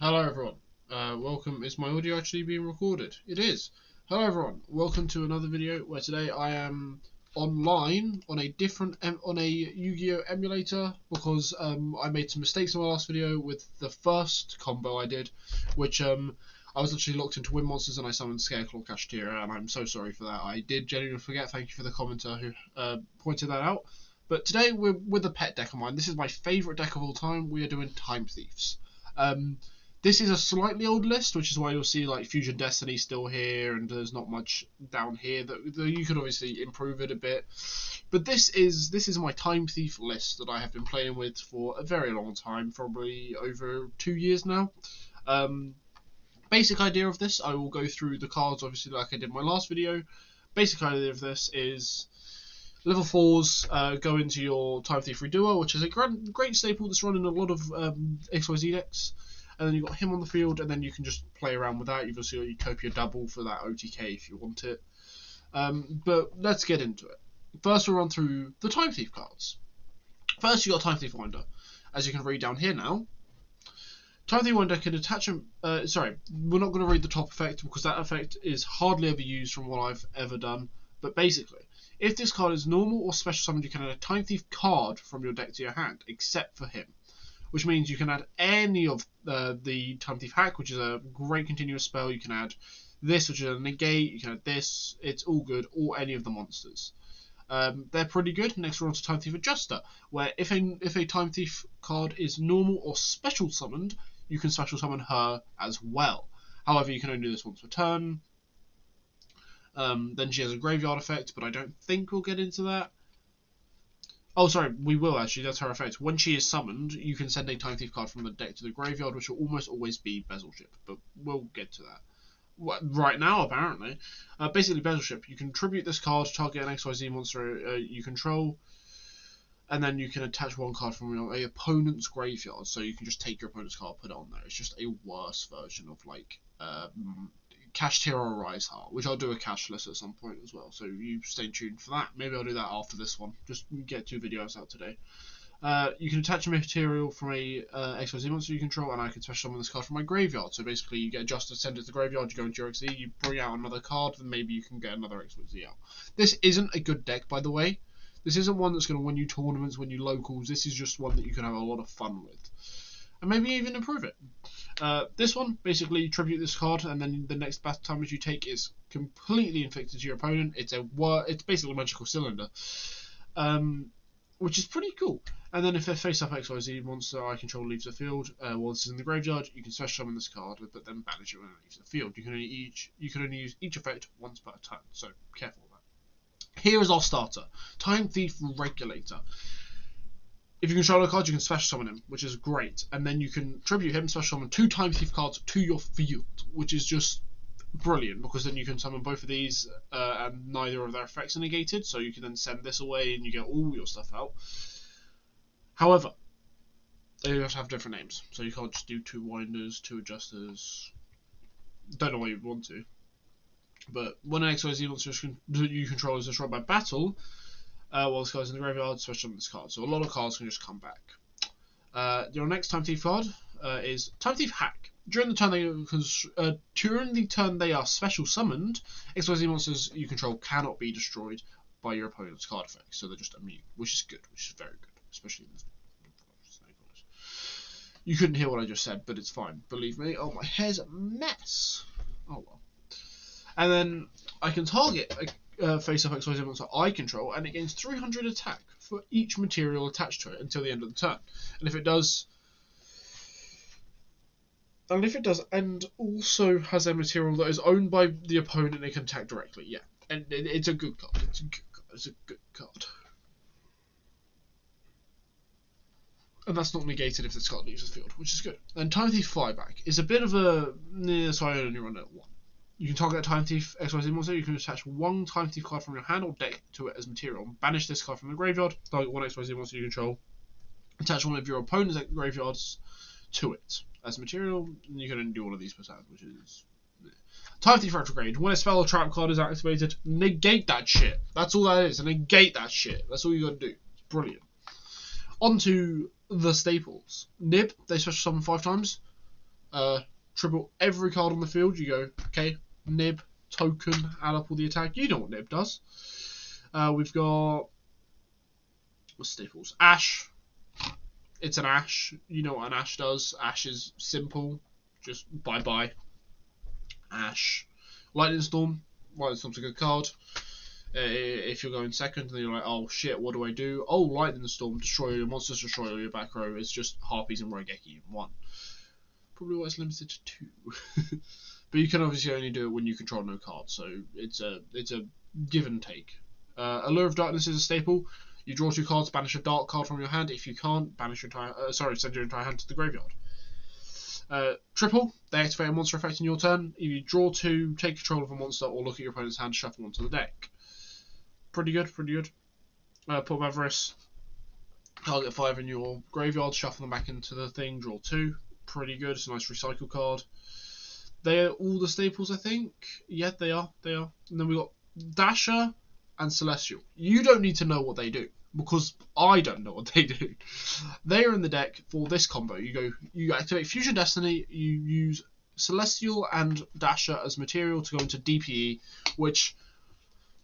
Hello everyone. Welcome. Is my audio actually being recorded? It is. Hello everyone. Welcome to another video where today I am online on a Yu-Gi-Oh emulator because I made some mistakes in my last video with the first combo I did, which I was actually locked into Wind Monsters and I summoned Scareclaw Kashtira, and I'm so sorry for that. I did genuinely forget. Thank you for the commenter who pointed that out. But today we're with a pet deck of mine. This is my favourite deck of all time. We are doing Time Thieves. This is a slightly old list, which is why you'll see like Fusion Destiny still here, and there's not much down here. That you could obviously improve it a bit, but this is my Time Thief list that I have been playing with for a very long time, probably over 2 years now. Basic idea of this, I will go through the cards obviously like I did in my last video. Basic idea of this is level 4s go into your Time Thief Redoer, which is a great staple that's run in a lot of XYZ decks. And then you've got him on the field, and then you can just play around with that. You've also got Utopia Double for that OTK if you want it. But let's get into it. First, we'll run through the Time Thief cards. First, you've got Time Thief Winder. As you can read down here now, Time Thief Winder can attach him. Sorry, we're not going to read the top effect because that effect is hardly ever used from what I've ever done. But basically, if this card is normal or special summoned, you can add a Time Thief card from your deck to your hand, except for him. Which means you can add any of the Time Thief Hack, which is a great continuous spell. You can add this, which is a negate. You can add this. It's all good. Or any of the monsters. They're pretty good. Next, we're on to Time Thief Adjuster, where if a Time Thief card is normal or special summoned, you can special summon her as well. However, you can only do this once per turn. Then she has a graveyard effect, but I don't think we'll get into that. Oh, sorry, we will actually. That's her effect. When she is summoned, you can send a Time Thief card from the deck to the graveyard, which will almost always be Bezelship, but we'll get to that. Right now, apparently. Basically, Bezelship, you can tribute this card, target an XYZ monster you control, and then you can attach one card from your opponent's graveyard, so you can just take your opponent's card, put it on there. It's just a worse version of, like, Kashtira or Rise Heart, which I'll do a cashless at some point as well, so you stay tuned for that. Maybe I'll do that after this one, just get 2 videos out today. You can attach a material from a XYZ monster you control, and I can special summon this card from my graveyard. So basically you get adjusted, send it to the graveyard, you go into your XYZ, you bring out another card, then maybe you can get another XYZ out. This isn't a good deck, by the way. This isn't one that's going to win you tournaments, win you locals. This is just one that you can have a lot of fun with, and maybe even improve it. This one, basically, tribute this card, and then the next battle damage you take is completely inflicted to your opponent. It's basically a magical cylinder, which is pretty cool. And then if a face-up XYZ monster I control leaves the field while this is in the graveyard, you can special summon this card, but then banish it when it leaves the field. You can only use each effect once per turn, so careful with that. Here is our starter, Time Thief Regulator. If you control a card, you can special summon him, which is great. And then you can tribute him, special summon 2 Time Thief cards to your field, which is just brilliant, because then you can summon both of these and neither of their effects are negated, so you can then send this away and you get all your stuff out. However, they have to have different names, so you can't just do 2 Winders, 2 Adjusters. Don't know why you'd want to. But when an XYZ monster you control is destroyed by battle, while this card's in the graveyard, special summon this card. So a lot of cards can just come back. Your next Time Thief card is Time Thief Hack. During the turn they are special summoned, XYZ monsters you control cannot be destroyed by your opponent's card effects, so they're just immune, which is good, which is very good, especially in this. You couldn't hear what I just said, but it's fine. Believe me. Oh, my hair's a mess. Oh well. And then I can target face-up XYZ monster I control, and it gains 300 attack for each material attached to it until the end of the turn. And if it does, and also has a material that is owned by the opponent, it can attack directly. Yeah, and it's a good card. It's a good card. And that's not negated if this card leaves the field, which is good. And Time Thief Flyback is a bit of a so I only run it at 1. You can target a Time Thief XYZ monster. You can attach 1 Time Thief card from your hand or deck to it as material. Banish this card from the graveyard. Target 1 XYZ monster you control. Attach one of your opponent's graveyards to it as material. And you can only do all of these per turn, which is Time Thief Retrograde. When a spell or trap card is activated, negate that shit. That's all that is. And negate that shit. That's all you got to do. It's brilliant. On to the staples. Nib, they special summon 5 times. Triple every card on the field. You go, okay, Nib, token, add up all the attack. You know what Nib does. We've got staples. Ash. It's an Ash. You know what an Ash does. Ash is simple. Just bye-bye. Ash. Lightning Storm. Lightning Storm's a good card. If you're going second, then you're like, oh shit, what do I do? Oh, Lightning Storm, destroy your monsters, destroy all your back row. It's just Harpies and Raigeki in one. Probably why it's limited to 2. But you can obviously only do it when you control no cards, so it's a give and take. Allure of Darkness is a staple. You draw 2 cards, banish a dark card from your hand. If you can't, banish your entire send your entire hand to the graveyard. Triple, they activate a monster effect in your turn. If you draw 2, take control of a monster, or look at your opponent's hand, shuffle onto the deck. Pretty good. Put Avarice, target 5 in your graveyard, shuffle them back into the thing, draw 2. Pretty good. It's a nice recycle card. They're all the staples, I think. Yeah, they are. And then we got Dasher and Celestial. You don't need to know what they do, because I don't know what they do. They are in the deck for this combo. You activate Fusion Destiny, you use Celestial and Dasher as material to go into DPE, which,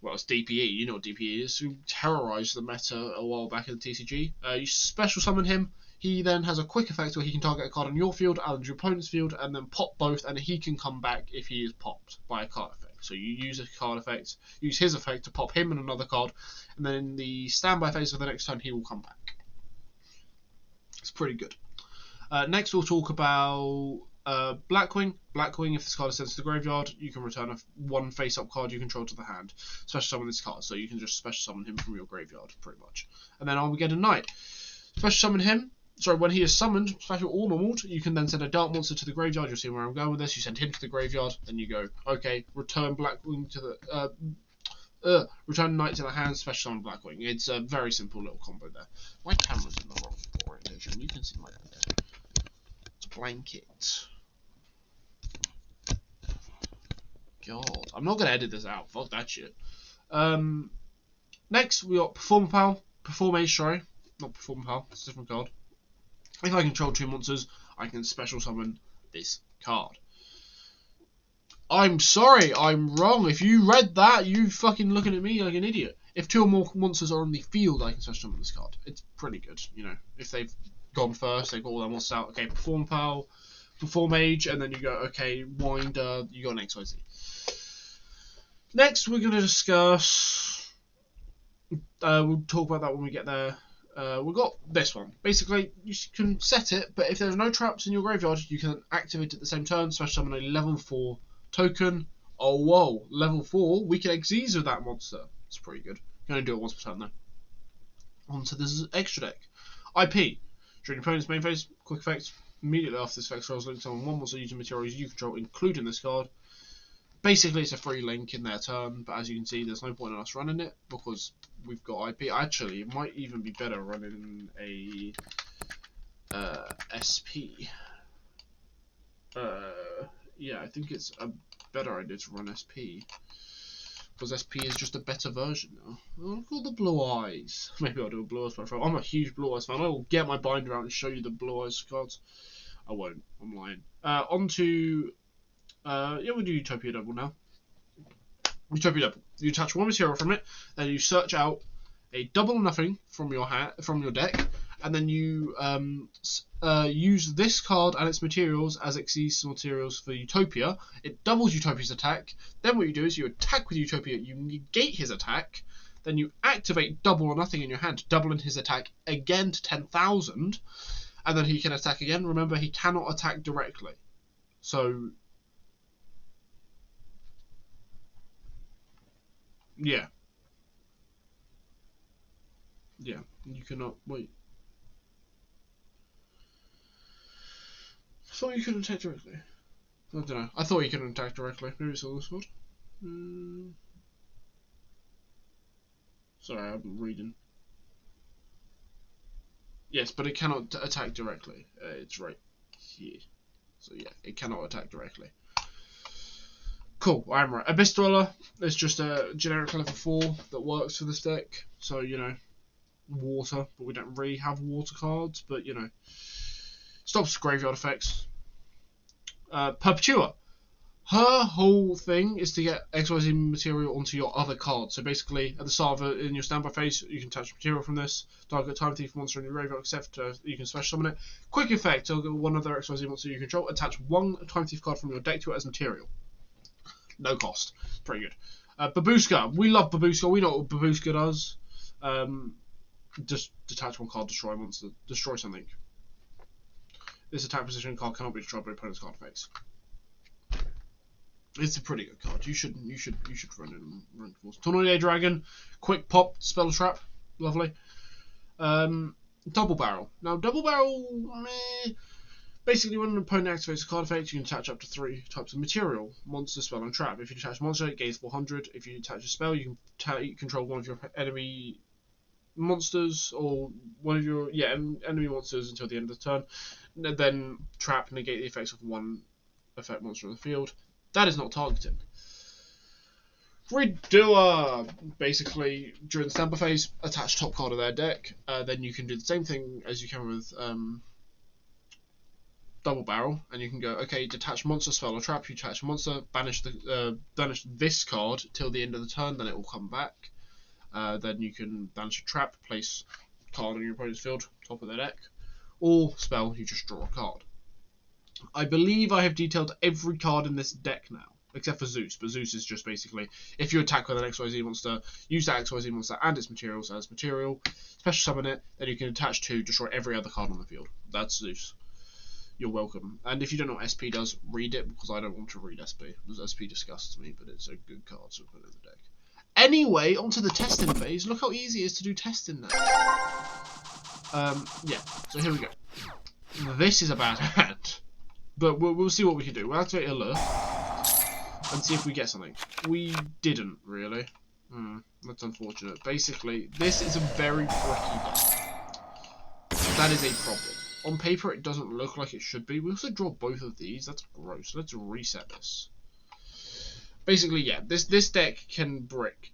well, it's DPE. You know what DPE is. You terrorized the meta a while back in the TCG. You special summon him. He then has a quick effect where he can target a card on your field and your opponent's field, and then pop both, and he can come back if he is popped by a card effect. So you use a card effect, use his effect to pop him and another card, and then in the standby phase of the next turn, he will come back. It's pretty good. Next, we'll talk about Blackwing. Blackwing, if this card is sent to the graveyard, you can return one face-up card you control to the hand. Special summon this card, so you can just special summon him from your graveyard, pretty much. And then Armageddon Knight. Special summon him. Sorry, when he is summoned, special or normal, you can then send a dark monster to the graveyard. You'll see where I'm going with this. You send him to the graveyard, then you go, okay, return Blackwing to the return Knight to the hand, special summon Blackwing. It's a very simple little combo there. My camera's in the wrong orientation. You can see my head. It's a blanket. God, I'm not gonna edit this out. Fuck that shit. Next we got Perform Age, sorry, not Perform Pal. It's a different card. If I control 2 monsters, I can special summon this card. I'm sorry, I'm wrong. If you read that, you fucking looking at me like an idiot. If 2 or more monsters are on the field, I can special summon this card. It's pretty good, you know. If they've gone first, they've got all their monsters out. Okay, Perform Pal, Perform Age, and then you go, okay, Winder, you got an XYZ. Next, we're going to discuss... we'll talk about that when we get there. We've got this one. Basically, you can set it, but if there's no traps in your graveyard, you can activate it at the same turn, special summon a level 4 token. Oh, whoa, level 4? We can Xyz with that monster. It's pretty good. You can only do it once per turn, though. On to this extra deck. IP. During your opponent's main phase, quick effect. Immediately after this effect, rolls link summon 1 monster using materials you control, including this card. Basically, it's a free link in their turn, but as you can see, there's no point in us running it because we've got IP. Actually, it might even be better running a SP. Yeah, I think it's a better idea to run SP because SP is just a better version now. Look at all the Blue Eyes. Maybe I'll do a Blue Eyes profile. I'm a huge Blue Eyes fan. I will get my binder out and show you the Blue Eyes cards. I won't. I'm lying. On to... yeah, we'll do Utopia Double now. Utopia Double. You attach 1 material from it, then you search out a double nothing from your deck, and then you use this card and its materials as Xyz materials for Utopia. It doubles Utopia's attack. Then what you do is you attack with Utopia, you negate his attack, then you activate double or nothing in your hand, doubling his attack again to 10,000, and then he can attack again. Remember, he cannot attack directly. So... yeah. Yeah, you cannot... wait. I thought you couldn't attack directly. I don't know. I thought you couldn't attack directly. Maybe it's all this card. Sorry, I'm reading. Yes, but it cannot attack directly. It's right here. So yeah, it cannot attack directly. Cool, I'm right. Abyss Dweller is just a generic level 4 that works for this deck. So, you know, water, but we don't really have water cards, but, you know, stops graveyard effects. Perpetua. Her whole thing is to get XYZ material onto your other card. So basically, at the start of it, in your standby phase, you can attach material from this. Target Time Thief monster in your graveyard, except you can special summon it. Quick effect, target one other XYZ monster you control. Attach one Time Thief card from your deck to it as material. No cost. Pretty good. Babushka. We love Babushka. We know what Babushka does. Just detach one card, destroy a monster. Destroy something. This attack position card cannot be destroyed by opponent's card effects. It's a pretty good card. You should run it in Force. Tornado Dragon, quick pop, spell trap, lovely. Double Barrel. Now Double Barrel, basically when an opponent activates a card effect, you can attach up to 3 types of material: monster, spell, and trap. If you attach a monster, it gains 400. If you attach a spell, you can control one of your enemy monsters or one of your enemy monsters until the end of the turn. And then trap, negate the effects of one effect monster on the field. That is not targeting. Redoer! Basically, during the standby phase, attach top card of their deck. Then you can do the same thing as you can with Double Barrel, and you can go, okay, detach monster, spell, or trap. You detach a monster, banish this card till the end of the turn, then it will come back. Then you can banish a trap, place card on your opponent's field, top of their deck, or spell, you just draw a card. I believe I have detailed every card in this deck now, except for Zeus. But Zeus is just basically, if you attack with an XYZ monster, use that XYZ monster and its materials as material, special summon it, then you can attach 2, destroy every other card on the field. That's Zeus. You're welcome. And if you don't know what SP does, read it, because I don't want to read SP. Because SP disgusts me, but it's a good card, so put it in the deck. Anyway, onto the testing phase. Look how easy it is to do testing now. Yeah, so here we go. This is a bad hand. But we'll see what we can do. We'll activate Allure and see if we get something. We didn't, really. That's unfortunate. Basically, this is a very bricky deck. That is a problem. On paper, it doesn't look like it should be. We also draw both of these. That's gross. Let's reset this. Basically, yeah, this deck can brick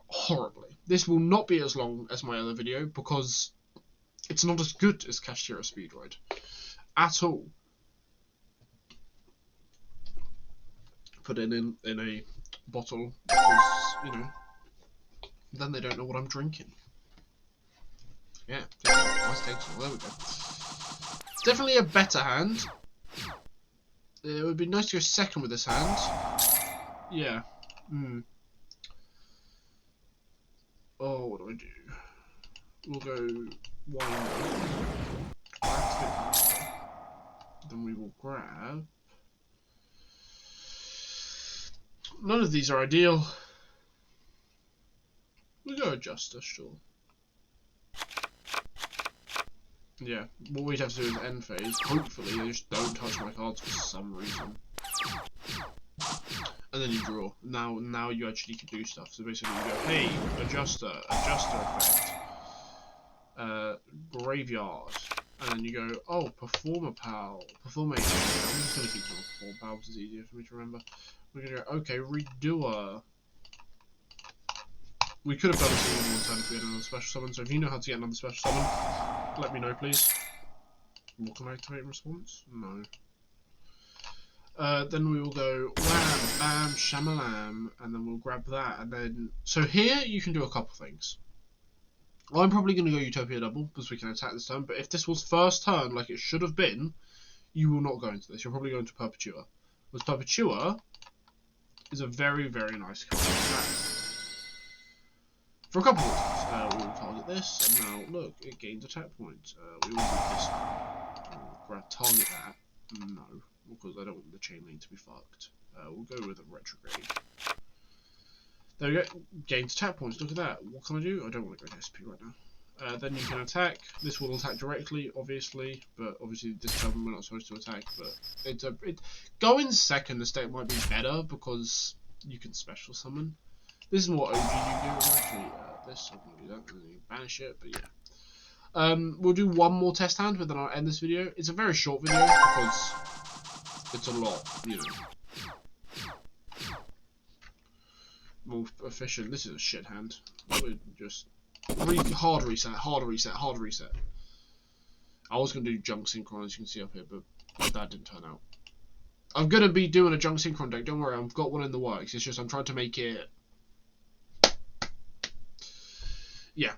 horribly. This will not be as long as my other video because it's not as good as Kashtira Speedride at all. Put it in a bottle because, you know, then they don't know what I'm drinking. Yeah, nice taste. There we go. Definitely a better hand. It would be nice to go second with this hand. Yeah. Oh, what do I do? We'll go 1. Then we will grab. None of these are ideal. We'll go Adjuster, sure. Yeah, what we'd have to do is end phase. Hopefully they just don't touch my cards for some reason. And then you draw. Now you actually can do stuff. So basically you go, hey, Adjuster effect. Graveyard. And then you go, oh, Performer Pal. Performer I'm just going to keep going Performer Pal because it's easier for me to remember. We're going to go, okay, Redoer. We could have done this all in one turn if we had another special summon, so if you know how to get another special summon, let me know, please. What can I activate in response? No. Then we will go wham, bam, shamalam, and then we'll grab that, and then... So here, you can do a couple things. I'm probably going to go Utopia Double, because we can attack this turn, but if this was first turn, like it should have been, you will not go into this. You're probably going to Perpetua. Because Perpetua is a very, very nice card to attack. For a couple of reasons. We will target this, and now, look, it gains attack points. We will do this. We'll target that. No, because I don't want the chain link to be fucked. We'll go with a retrograde. There we go. Gains attack points. Look at that. What can I do? I don't want to go to SP right now. Then you can attack. This will attack directly, obviously, but obviously this turn we're not supposed to attack. But going second, this deck might be better because you can special summon. This is what OG you do. Actually, this I'm gonna do that, and then you banish it. But yeah. We'll do one more test hand, but then I'll end this video. It's a very short video because it's a lot, you know, more efficient. This is a shit hand. We're just hard reset. I was gonna do junk synchron, as you can see up here, but that didn't turn out. I'm going to be doing a junk synchron deck, don't worry, I've got one in the works. It's just I'm trying to make it... Yeah.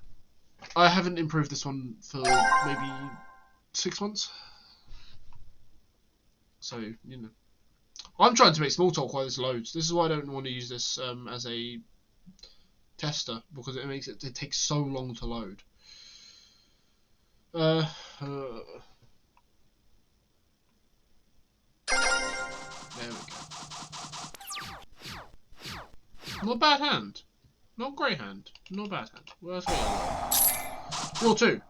I haven't improved this one for maybe 6 months. So, you know. I'm trying to make small talk while this loads. This is why I don't want to use this as a tester, because it takes so long to load. There we go. Not a bad hand. Not a great hand. Not a bad hand. Well, that's what Draw 2.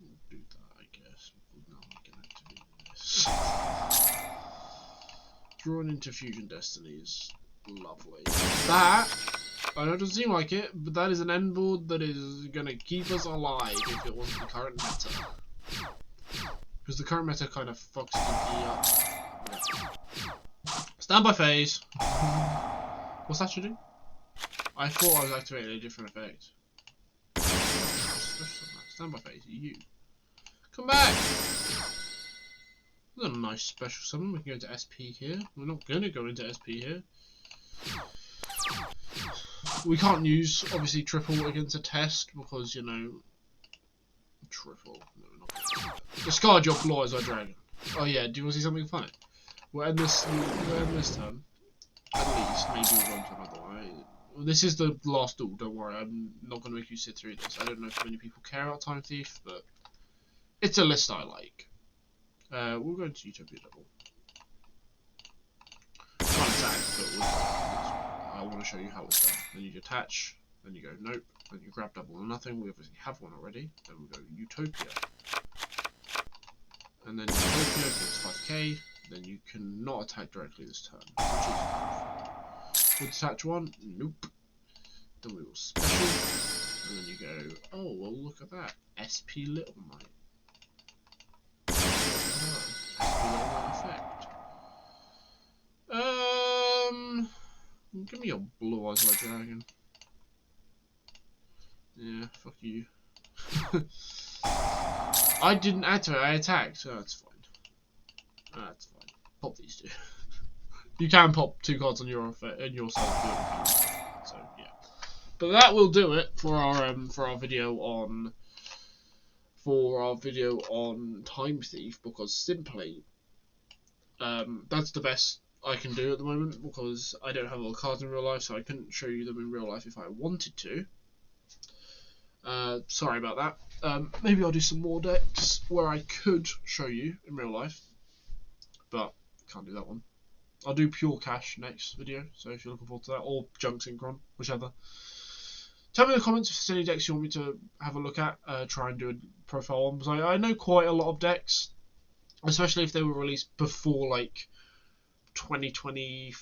We'll do that, I guess. No, I'm gonna do this. Drawn into Fusion Destiny is lovely. That, I know it doesn't seem like it, but that is an end board that is gonna keep us alive if it wasn't the current meta. Because the current meta kind of fucks DP up. Standby phase. What's that should do? I thought I was activating a different effect. Standby phase, you. Come back! That's a nice special summon. We can go into SP here. We're not going to go into SP here. We can't use, obviously, triple against a test because, you know... Triple. No, we're not going to do that. Discard your Blue Eyes White Dragon. Oh yeah, do you want to see something funny? We'll end this turn. At least, maybe we'll go into another one. This is the last duel, don't worry. I'm not going to make you sit through this. I don't know if many people care about Time Thief, but it's a list I like. We'll go into Utopia Double. Can't attack, but I want to show you how it's done. Then you attach, then you go nope, then you grab double or nothing. We obviously have one already. Then we go Utopia. And then Utopia gets 5k. Then you cannot attack directly this turn, which is would attach one, nope. Then we will special, and then you go, oh well, look at that, SP Little Knight. Oh, SP Little Knight effect. Give me your Blue Eyes White Dragon. Yeah, fuck you. I didn't activate, I attacked, so that's fine. That's fine. Pop these two. You can pop 2 cards on your side, so yeah. But that will do it for our video on Time Thief, because simply that's the best I can do at the moment, because I don't have all the cards in real life, so I couldn't show you them in real life if I wanted to. Sorry about that. Maybe I'll do some more decks where I could show you in real life, but can't do that one. I'll do Pure Cash next video, so if you're looking forward to that, or Junk Synchron, whichever. Tell me in the comments if there's any decks you want me to have a look at, try and do a profile on, because I know quite a lot of decks, especially if they were released before, like, 2020,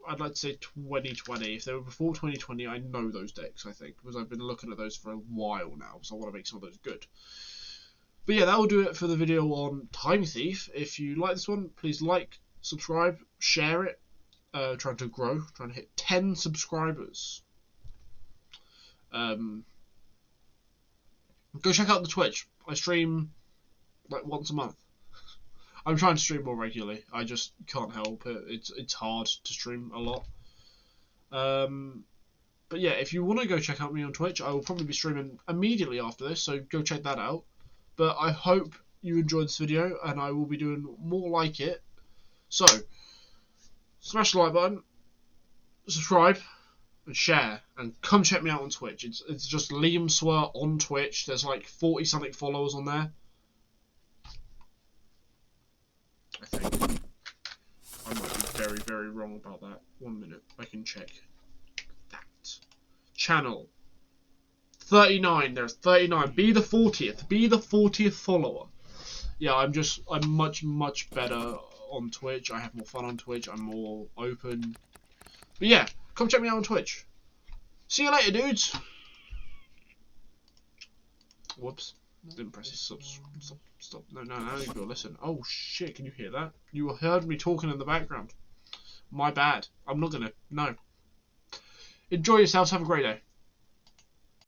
I'd like to say 2020. If they were before 2020, I know those decks, I think, because I've been looking at those for a while now, so I want to make some of those good. But yeah, that will do it for the video on Time Thief. If you like this one, please like, subscribe, share it. Trying to grow, trying to hit 10 subscribers. Go check out the Twitch. I stream like once a month. I'm trying to stream more regularly. I just can't help it. It's hard to stream a lot. But yeah, if you want to go check out me on Twitch, I will probably be streaming immediately after this, so go check that out. But I hope you enjoyed this video, and I will be doing more like it. So, smash the like button, subscribe, and share, and come check me out on Twitch. It's just Liam Swir on Twitch. There's like 40 something followers on there. I think I might be very, very wrong about that. 1 minute, I can check that. Channel 39. There's 39. Be the 40th. Be the 40th follower. Yeah, I'm much better on Twitch. I have more fun on Twitch. I'm more open. But yeah, come check me out on Twitch. See you later, dudes. Whoops. Didn't press it. Stop. No, you've got to listen. Oh shit, can you hear that? You heard me talking in the background. My bad. I'm not gonna. No. Enjoy yourselves. Have a great day.